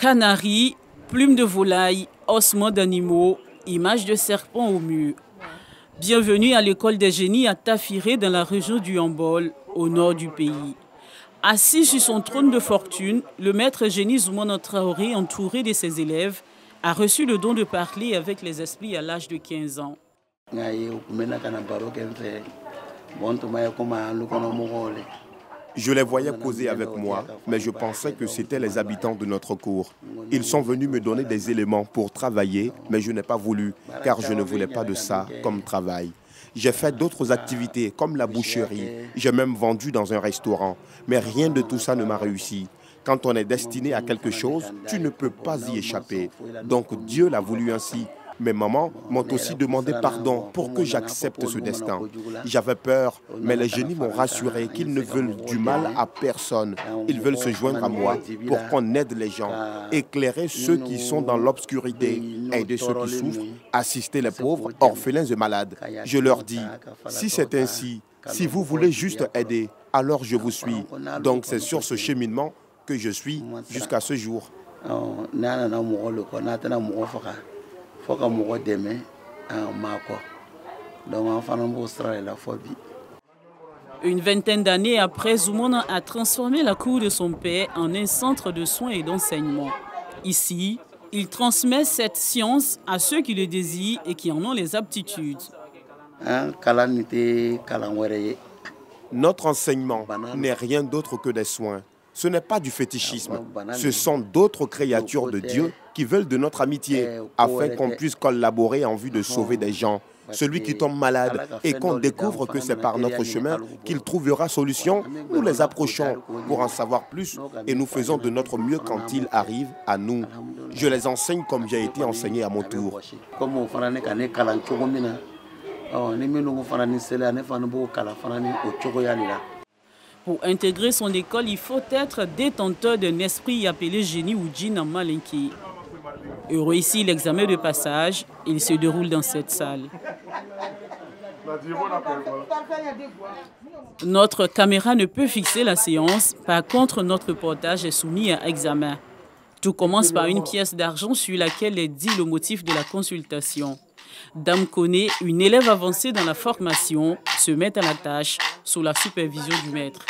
Canaries, plumes de volaille, ossements d'animaux, images de serpents au mur. Bienvenue à l'école des génies à Tafiré dans la région du Yambol, au nord du pays. Assis sur son trône de fortune, le maître génie Zoumana Traoré, entouré de ses élèves, a reçu le don de parler avec les esprits à l'âge de 15 ans. Je les voyais causer avec moi, mais je pensais que c'étaient les habitants de notre cour. Ils sont venus me donner des éléments pour travailler, mais je n'ai pas voulu, car je ne voulais pas de ça comme travail. J'ai fait d'autres activités, comme la boucherie. J'ai même vendu dans un restaurant, mais rien de tout ça ne m'a réussi. Quand on est destiné à quelque chose, tu ne peux pas y échapper. Donc Dieu l'a voulu ainsi. Mes mamans m'ont aussi demandé pardon pour que j'accepte ce destin. J'avais peur, mais les génies m'ont rassuré qu'ils ne veulent du mal à personne. Ils veulent se joindre à moi pour qu'on aide les gens, éclairer ceux qui sont dans l'obscurité, aider ceux qui souffrent, assister les pauvres, orphelins et malades. Je leur dis, si c'est ainsi, si vous voulez juste aider, alors je vous suis. Donc c'est sur ce cheminement que je suis jusqu'à ce jour. Une vingtaine d'années après, Zoumana a transformé la cour de son père en un centre de soins et d'enseignement. Ici, il transmet cette science à ceux qui le désirent et qui en ont les aptitudes. Notre enseignement n'est rien d'autre que des soins. Ce n'est pas du fétichisme. Ce sont d'autres créatures de Dieu qui veulent de notre amitié afin qu'on puisse collaborer en vue de sauver des gens. Celui qui tombe malade et qu'on découvre que c'est par notre chemin qu'il trouvera solution, nous les approchons pour en savoir plus et nous faisons de notre mieux quand il arrive à nous. Je les enseigne comme j'ai été enseigné à mon tour. Pour intégrer son école, il faut être détenteur d'un esprit appelé génie ou djinn en malinké. Heureux ici l'examen de passage, il se déroule dans cette salle. Notre caméra ne peut fixer la séance, par contre notre reportage est soumis à examen. Tout commence par une pièce d'argent sur laquelle est dit le motif de la consultation. Dame Koné, une élève avancée dans la formation, se met à la tâche sous la supervision du maître.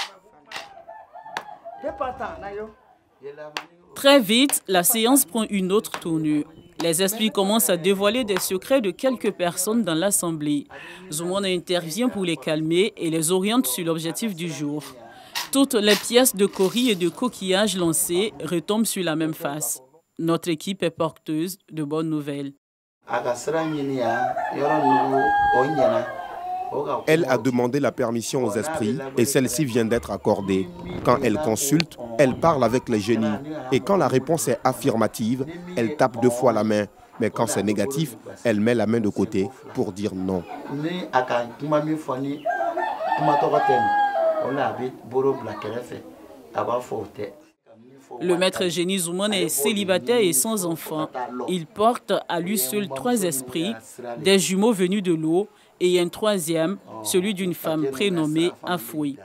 Très vite, la séance prend une autre tournure. Les esprits commencent à dévoiler des secrets de quelques personnes dans l'assemblée. Zoumana intervient pour les calmer et les oriente sur l'objectif du jour. Toutes les pièces de coris et de coquillages lancées retombent sur la même face. Notre équipe est porteuse de bonnes nouvelles. Elle a demandé la permission aux esprits et celle-ci vient d'être accordée. Quand elle consulte, elle parle avec les génies. Et quand la réponse est affirmative, elle tape 2 fois la main. Mais quand c'est négatif, elle met la main de côté pour dire non. Le maître génie Zoumana est célibataire et sans enfant. Il porte à lui seul 3 esprits, des jumeaux venus de l'eau et un 3e, celui d'une femme prénommée Afoui.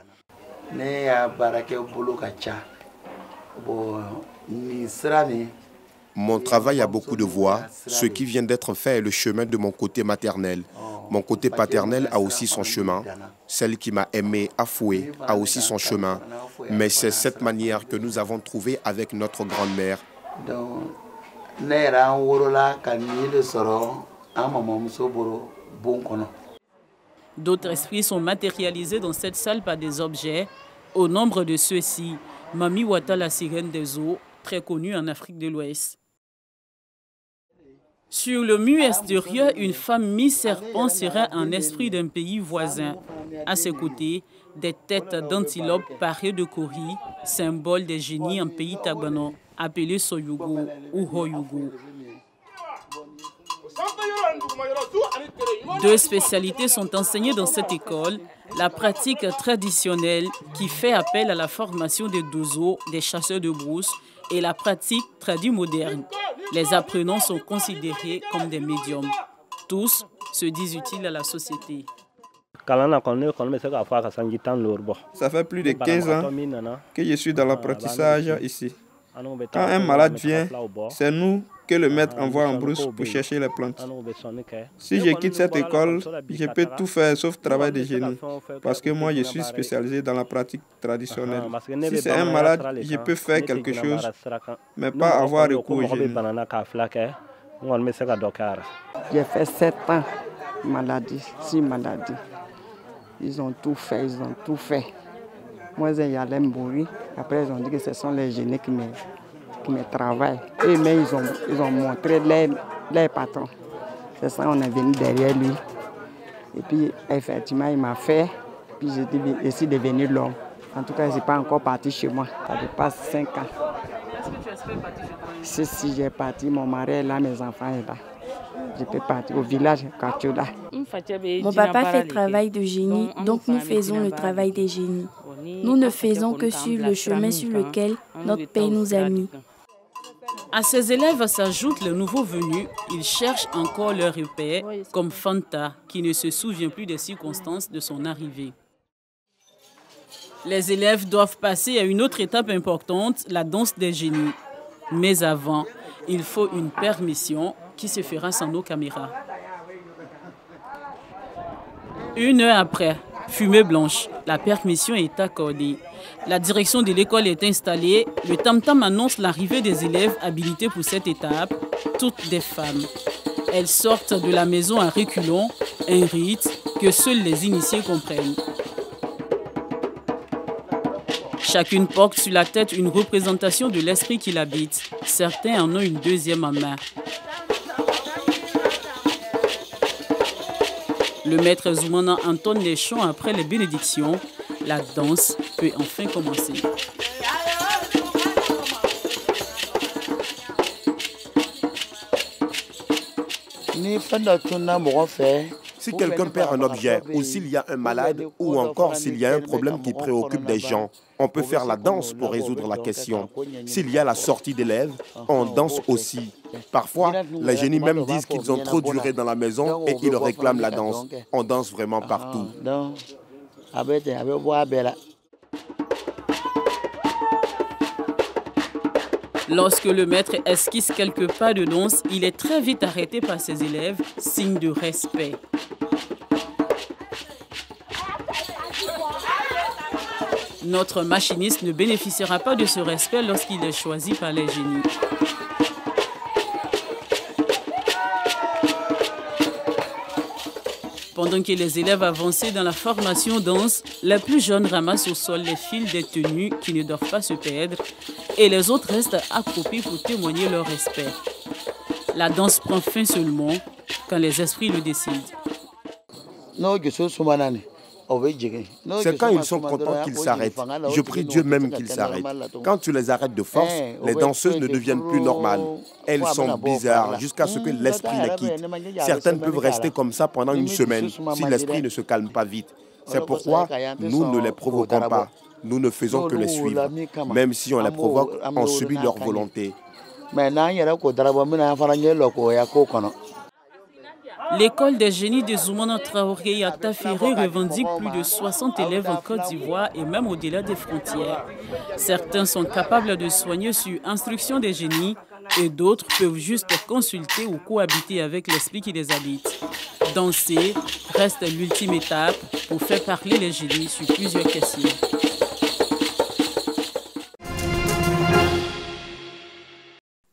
Mon travail a beaucoup de voies. Ce qui vient d'être fait est le chemin de mon côté maternel. Mon côté paternel a aussi son chemin. Celle qui m'a aimé, Afoué, a aussi son chemin. Mais c'est cette manière que nous avons trouvée avec notre grand-mère. D'autres esprits sont matérialisés dans cette salle par des objets. Au nombre de ceux-ci, Mami Wata, la sirène des eaux, très connue en Afrique de l'Ouest. Sur le mur extérieur, une femme mi-serpent serait un esprit d'un pays voisin. À ses côtés, des têtes d'antilope parées de coris, symbole des génies en pays tagbano, appelés Soyugo ou Hoyugo. 2 spécialités sont enseignées dans cette école. La pratique traditionnelle qui fait appel à la formation des dozo, des chasseurs de brousse, et la pratique traduite moderne. Les apprenants sont considérés comme des médiums. Tous se disent utiles à la société. Ça fait plus de 15 ans que je suis dans l'apprentissage ici. Quand un malade vient, c'est nous que le maître envoie en brousse pour chercher les plantes. Si je quitte cette école, je peux tout faire sauf travail de génie, parce que moi je suis spécialisé dans la pratique traditionnelle. Si c'est un malade, je peux faire quelque chose, mais pas avoir recours au génie. J'ai fait 7 ans, maladie, 6 maladies. Ils ont tout fait, ils ont tout fait. Moi, j'allais mourir. Après, ils ont dit que ce sont les génies qui me travaillent. Et mais ils ont montré les patrons. C'est ça, on est venu derrière lui. Et puis, effectivement, il m'a fait. Puis, je suis devenu l'homme. En tout cas, je ne suis pas encore parti chez moi. Ça dépasse 5 ans. Est-ce que tu espères partir chez toi? Si j'ai parti, mon mari est là, mes enfants sont là. Je peux partir au village, Kachula. Mon papa fait le travail de génie, donc nous faisons le travail des génies. Nous ne faisons que suivre le chemin sur lequel notre père nous a mis. À ces élèves s'ajoutent les nouveaux venus. Ils cherchent encore leur repère, comme Fanta, qui ne se souvient plus des circonstances de son arrivée. Les élèves doivent passer à une autre étape importante, la danse des génies. Mais avant, il faut une permission qui se fera sans nos caméras. 1 heure après, fumée blanche, la permission est accordée. La direction de l'école est installée. Le tam-tam annonce l'arrivée des élèves habilités pour cette étape, toutes des femmes. Elles sortent de la maison à reculons, un rite que seuls les initiés comprennent. Chacune porte sur la tête une représentation de l'esprit qui l'habite. Certains en ont une deuxième en main. Le maître Zoumana entonne les chants après les bénédictions. La danse peut enfin commencer. Si quelqu'un perd un objet, ou s'il y a un malade, ou encore s'il y a un problème qui préoccupe des gens, on peut faire la danse pour résoudre la question. S'il y a la sortie d'élèves, on danse aussi. Parfois, les génies même disent qu'ils ont trop duré dans la maison et ils réclament la danse. On danse vraiment partout. Lorsque le maître esquisse quelques pas de danse, il est très vite arrêté par ses élèves, signe de respect. Notre machiniste ne bénéficiera pas de ce respect lorsqu'il est choisi par les génies. Pendant que les élèves avançaient dans la formation danse, les plus jeunes ramassent au sol les fils des tenues qui ne doivent pas se perdre et les autres restent accroupis pour témoigner leur respect. La danse prend fin seulement quand les esprits le décident. C'est quand ils sont contents qu'ils s'arrêtent. Je prie Dieu même qu'ils s'arrêtent. Quand tu les arrêtes de force, les danseuses ne deviennent plus normales. Elles sont bizarres jusqu'à ce que l'esprit les quitte. Certaines peuvent rester comme ça pendant une semaine si l'esprit ne se calme pas vite. C'est pourquoi nous ne les provoquons pas. Nous ne faisons que les suivre. Même si on les provoque, on subit leur volonté. L'école des génies de Zoumana Traoré à Tafiré revendique plus de 60 élèves en Côte d'Ivoire et même au-delà des frontières. Certains sont capables de soigner sur instruction des génies et d'autres peuvent juste consulter ou cohabiter avec l'esprit qui les habite. Danser reste l'ultime étape pour faire parler les génies sur plusieurs questions.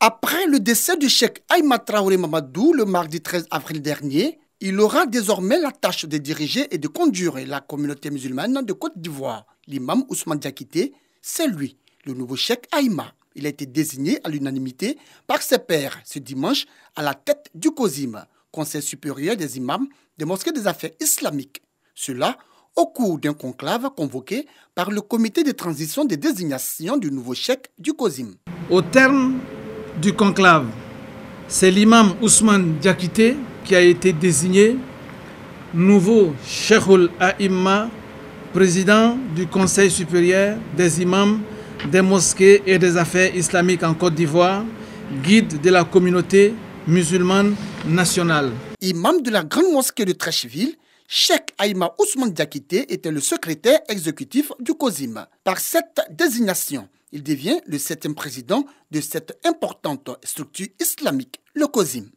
Après le décès du cheikh Aïma Traoré Mamadou le mardi 13 avril dernier, il aura désormais la tâche de diriger et de conduire la communauté musulmane de Côte d'Ivoire. L'imam Ousmane Diakité, c'est lui, le nouveau cheikh Aïma. Il a été désigné à l'unanimité par ses pairs ce dimanche à la tête du COSIM, Conseil supérieur des imams des mosquées des affaires islamiques. Cela au cours d'un conclave convoqué par le comité de transition des désignations du nouveau cheikh du COSIM. Au terme du conclave, c'est l'imam Ousmane Diakité qui a été désigné nouveau Cheikhoul Aïma, président du Conseil supérieur des imams des mosquées et des affaires islamiques en Côte d'Ivoire, guide de la communauté musulmane nationale. Imam de la grande mosquée de Trécheville, Cheikh Aïma Ousmane Diakité était le secrétaire exécutif du COSIM. Par cette désignation, Il devient le 7e président de cette importante structure islamique, le COSIM.